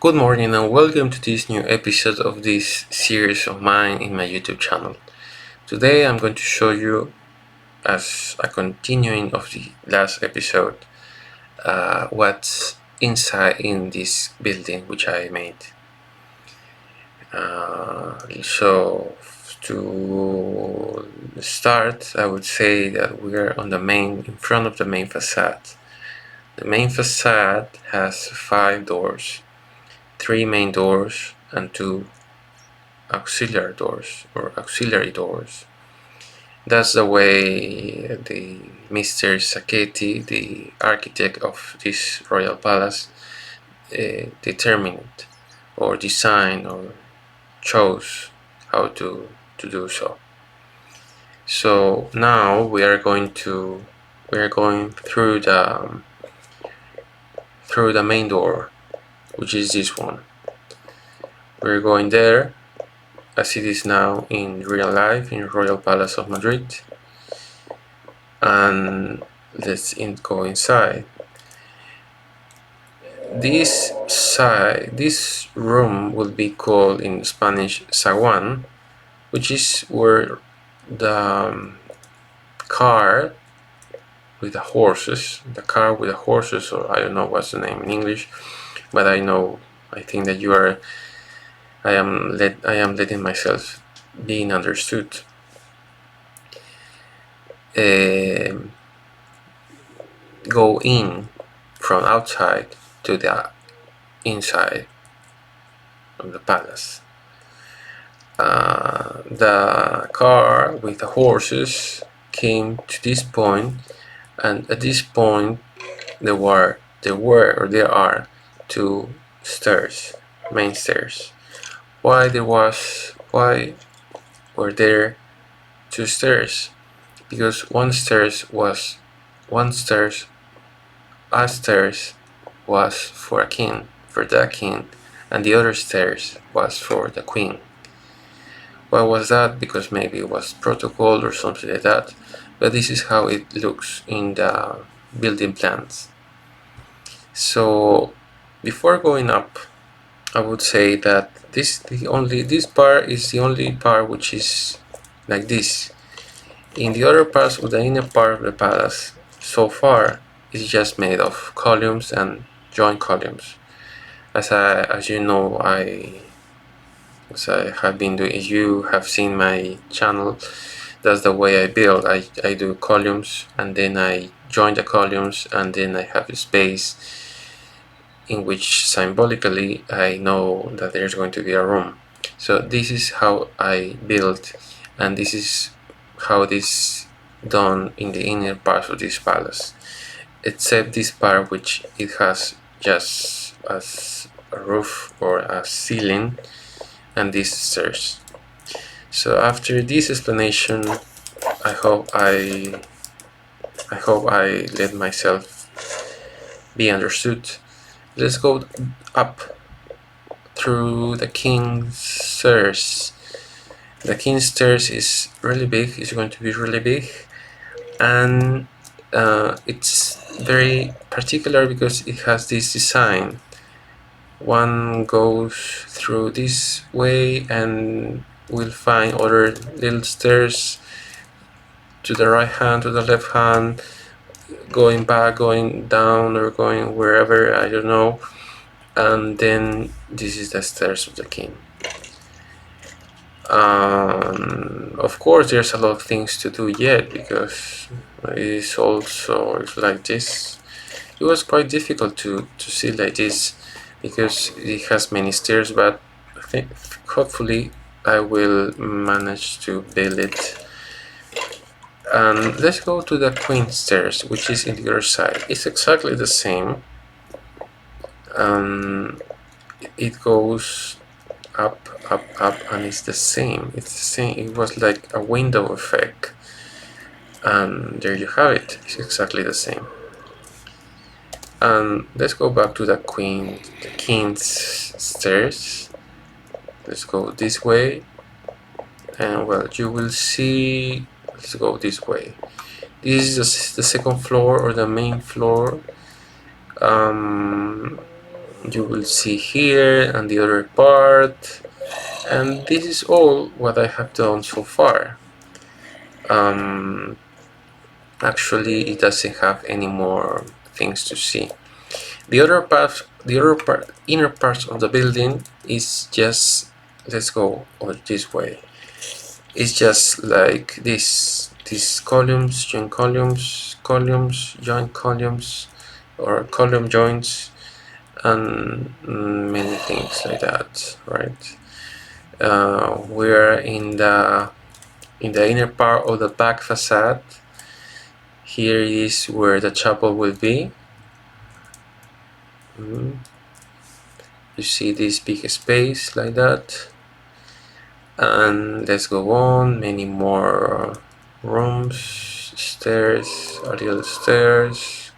Good morning and welcome to this new episode of this series of mine in my YouTube channel. Today I'm going to show you, as a continuing of the last episode, what's inside in this building which I made. So to start, I would say that we are in front of the main facade. The main facade has 5 doors, 3 main doors and 2 auxiliary doors. That's the way the Mr. Sacchetti, the architect of this royal palace, determined or designed or chose how to do so. So now we are going through the main door, which is this one. We're going there as it is now in real life in Royal Palace of Madrid, and let's go inside. This room will be called in Spanish zaguán, which is where the car with the horses, or I don't know what's the name in English, but I think that I am letting myself being understood. Go in from outside to the inside of the palace. The car with the horses came to this point, and at this point there are 2 stairs, main stairs. Why were there 2 stairs? Because a stairs was for the king, and the other stairs was for the queen. Why was that? Because maybe it was protocol or something like that, but this is how it looks in the building plans. So before going up, I would say that this part is the only part which is like this. In the other parts of the inner part of the palace, so far, is just made of columns and joint columns. As you know, as I have been doing, if you have seen my channel, that's the way I build. I do columns, and then I join the columns, and then I have a space in which symbolically I know that there's going to be a room. So this is how I build, and this is how this done in the inner part of this palace, except this part which it has just as a roof or a ceiling and these stairs. So after this explanation, I hope I let myself be understood. Let's go up through the king's stairs. The king's stairs is really big. It's going to be really big, and it's very particular because it has this design. One goes through this way and will find other little stairs to the right hand, to the left hand, going back, going down, or going wherever, I don't know. And then this is the stairs of the king. Of course, there's a lot of things to do yet, because it's also like this. It was quite difficult to see like this because it has many stairs, but I think hopefully I will manage to build it. And let's go to the queen stairs, which is in the other side. It's exactly the same. It goes up, and it's the same. It was like a window effect, and there you have it. It's exactly the same. And let's go back to the king's stairs. Let's go this way, and well, you will see. Let's go this way. This is the second floor or the main floor. you will see here and the other part, and this is all what I have done so far. Actually, it doesn't have any more things to see. The other part, inner parts of the building is just, let's go this way. It's just like this: these columns, joint columns, joint columns, or column joints, and many things like that, right? We're in the inner part of the back facade. Here is where the chapel will be. You see this big space like that, and let's go on. Many more rooms, stairs, a little stairs,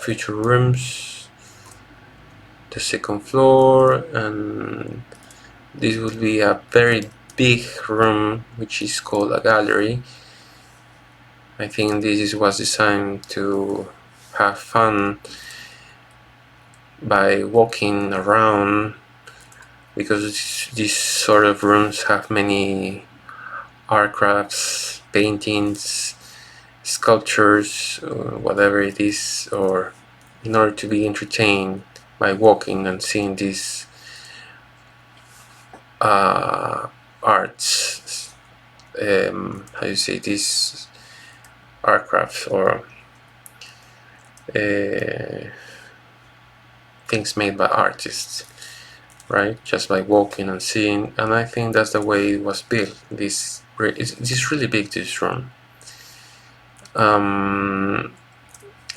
future rooms, the second floor, and this will be a very big room which is called a gallery. I think this was designed to have fun by walking around, because these sort of rooms have many art crafts, paintings, sculptures, whatever it is, or in order to be entertained by walking and seeing these arts, how you say, these art crafts, or things made by artists, right? Just by walking and seeing. And I think that's the way it was built. This really big, this room. And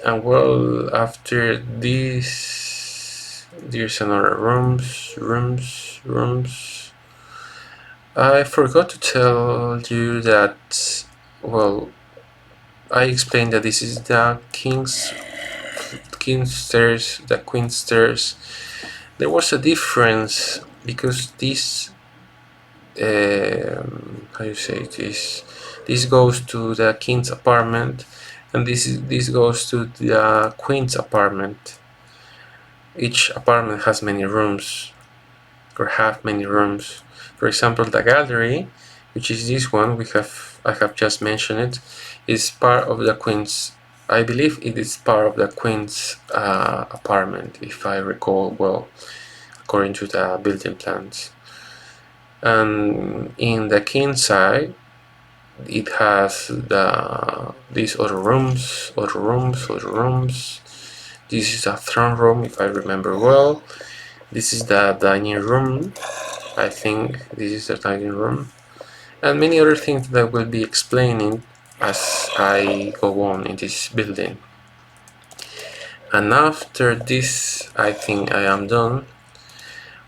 well, after this, there's another rooms. I forgot to tell you that, well, I explained that this is the king's stairs, the queen's stairs. There was a difference because this, how you say this? This goes to the king's apartment, and this goes to the queen's apartment. Each apartment has many rooms, or have many rooms. For example, the gallery, which is this one I have just mentioned it, is part of the queen's. I believe it is part of the queen's apartment, if I recall well, according to the building plans. And in the king's side, it has these other rooms. This is a throne room, if I remember well. This is the dining room. I think this is the dining room, and many other things that I will be explaining as I go on in this building. And after this, I think I am done.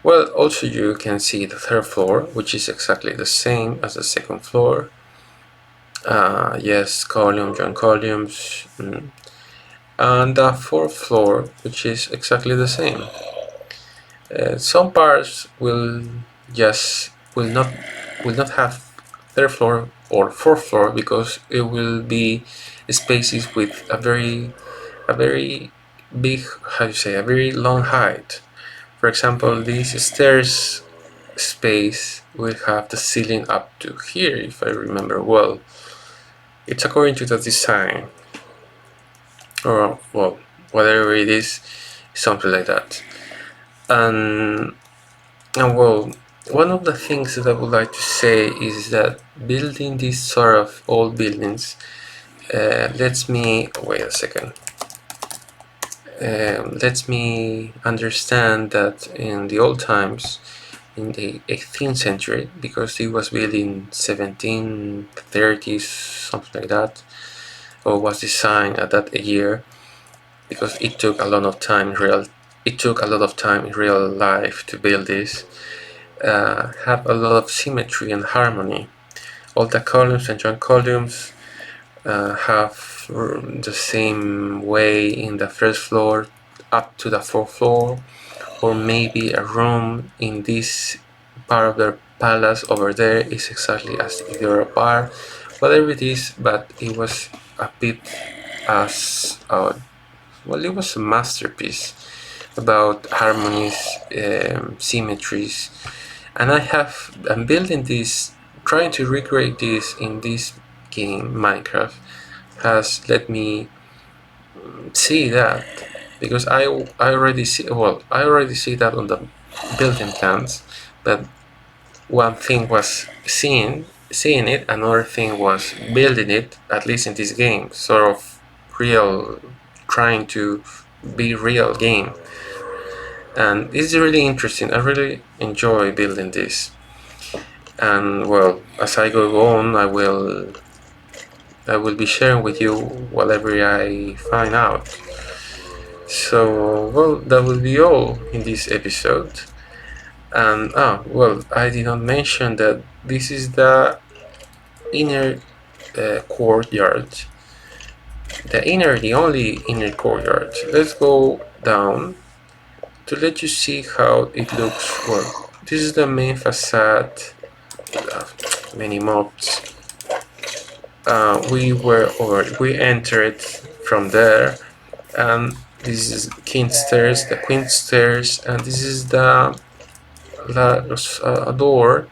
Well, also you can see the third floor, which is exactly the same as the second floor. Yes, joint columns. And the fourth floor, which is exactly the same. Some parts will not have third floor or fourth floor, because it will be spaces with a very big, how you say, a very long height. For example, this stairs space will have the ceiling up to here, if I remember well. It's according to the design, or well, whatever it is, something like that. And well, one of the things that I would like to say is that building these sort of old buildings lets me, wait a second, lets me understand that in the old times, in the 18th century, because it was built in 1730s, something like that, or was designed at that year, because it took a lot of time in real life to build this. Have a lot of symmetry and harmony. All the columns and joint columns have the same way in the first floor up to the fourth floor, or maybe a room in this part of the palace over there is exactly as the other part, whatever it is. But it was a bit as well, it was a masterpiece. about harmonies, symmetries, and I'm building this, trying to recreate this in this game Minecraft has let me see that, because I already see that on the building plans, but one thing was seeing it, another thing was building it, at least in this game, sort of real, trying to be real game. And it's really interesting. I really enjoy building this. And well, as I go on, I will be sharing with you whatever I find out. So well, that will be all in this episode. And well, I did not mention that this is the inner courtyard. The only inner courtyard. Let's go down to let you see how it looks. Well, this is the main facade. Many mobs. We entered from there, and this is the queen stairs, and this is the door,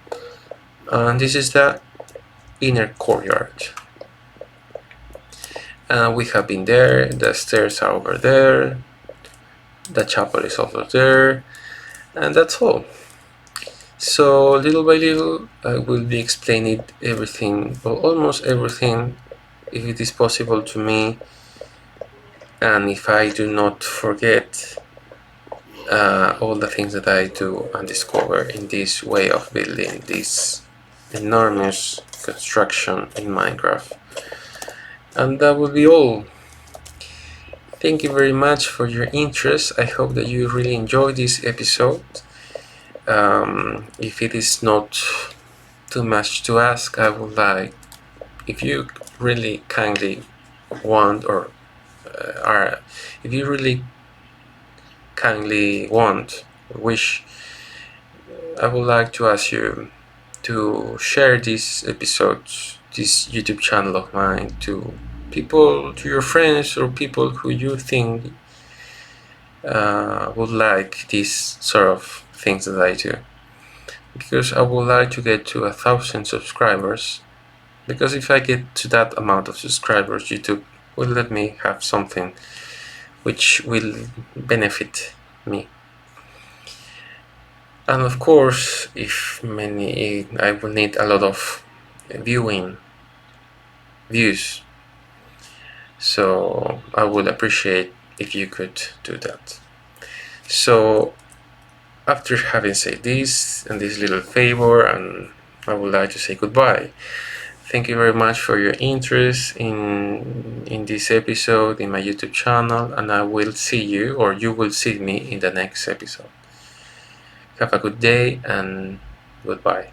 and this is the inner courtyard. And we have been there. The stairs are over there. The chapel is over there, and that's all. So little by little, I will be explaining everything, or almost everything, if it is possible to me, and if I do not forget all the things that I do and discover in this way of building this enormous construction in Minecraft. And that will be all. Thank you very much for your interest. I hope that you really enjoyed this episode. If it is not too much to ask, I would like, if you really kindly want, or if you really kindly want, wish, I would like to ask you to share these episodes, this YouTube channel of mine, to people, to your friends, or people who you think would like these sort of things that I do, because I would like to get to 1,000 subscribers, because if I get to that amount of subscribers, YouTube will let me have something which will benefit me. And of course, I will need a lot of views, so I would appreciate if you could do that. So after having said this and this little favor, and I would like to say goodbye. Thank you very much for your interest in this episode in my YouTube channel, and I will see you, or you will see me, in the next episode. Have a good day and goodbye.